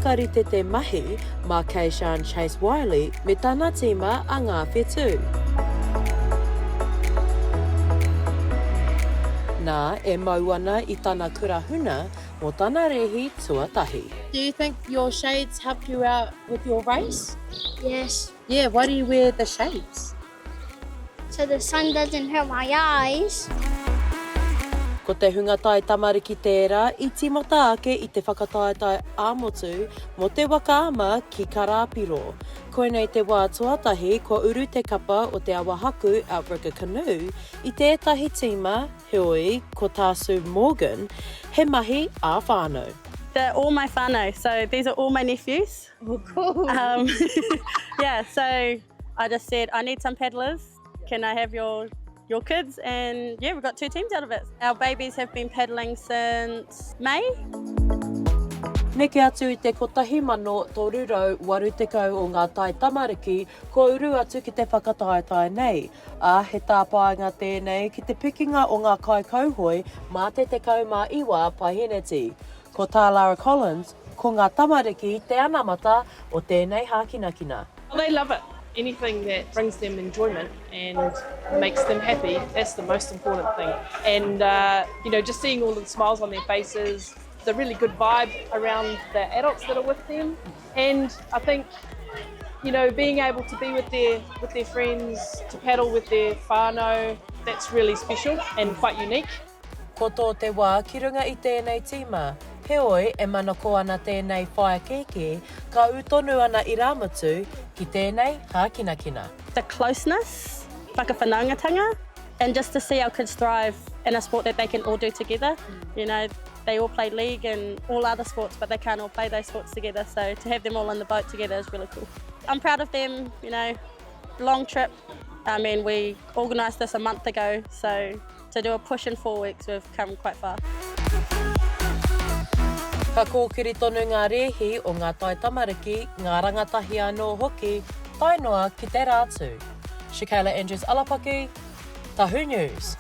whakarite te mahi mā Kaysharn-Chase Wiley me tāna tima a ngā whetū. Nā e mau ana I tāna kurahuna mō tāna rehi tuatahi. Do you think your shades help you out with your race? Yes, Yeah, why do you wear the shades? so the sun doesn't hurt my eyes. Ko te hunga tai tamariki tērā, I timota ake I te whakataetai āmotu mō te waka ki Karāpiro. Koinei te wā tuatahi, ko uru te kapa o te Awahaku Outrigger Canoe I tētahi tima, heoi, ko tāsu Morgan, he mahi ā whānau. They're all my whānau, so these are all my nephews. Oh, cool. Yeah, so I just said, I need some paddlers. Can I have your kids? And yeah, we've got 2 teams out of it. Our babies have been paddling since May. Neke atu I te kotahi mano tōrurau waru tekau o ngā tai tamariki, ko uru atu ki te whakataetai nei. A he tāpaenga tēnei ki te pikinga o ngā kai kauhoi mā te tekau mā iwa paheneti. Ko tā Lara Collins, ko ngā tamariki te anamata o tēnei hākinakina. They love it. Anything that brings them enjoyment and makes them happy, that's the most important thing. And, just seeing all the smiles on their faces, the really good vibe around the adults that are with them. And I think, being able to be with their friends, to paddle with their whānau, that's really special and quite unique. Ko tō te wā ki runga I tēnei tima. Heoi e mana ko ana tēnei whaia keke, ka utonu ana I rāmatu ki tēnei hākinakina. The closeness, whakawhanaungatanga, and just to see our kids thrive in a sport that they can all do together. They all play league and all other sports, but they can't all play those sports together. So to have them all in the boat together is really cool. I'm proud of them, long trip. I mean, we organised this a month ago, so to do a push in 4 weeks, we've come quite far. Ka kōkiri tonu ngā rehi o ngā tai tamariki, ngā rangatahi anō hoki, tai noa ki te rātu. Shakayla Andrews-Alapaki, Tahu News.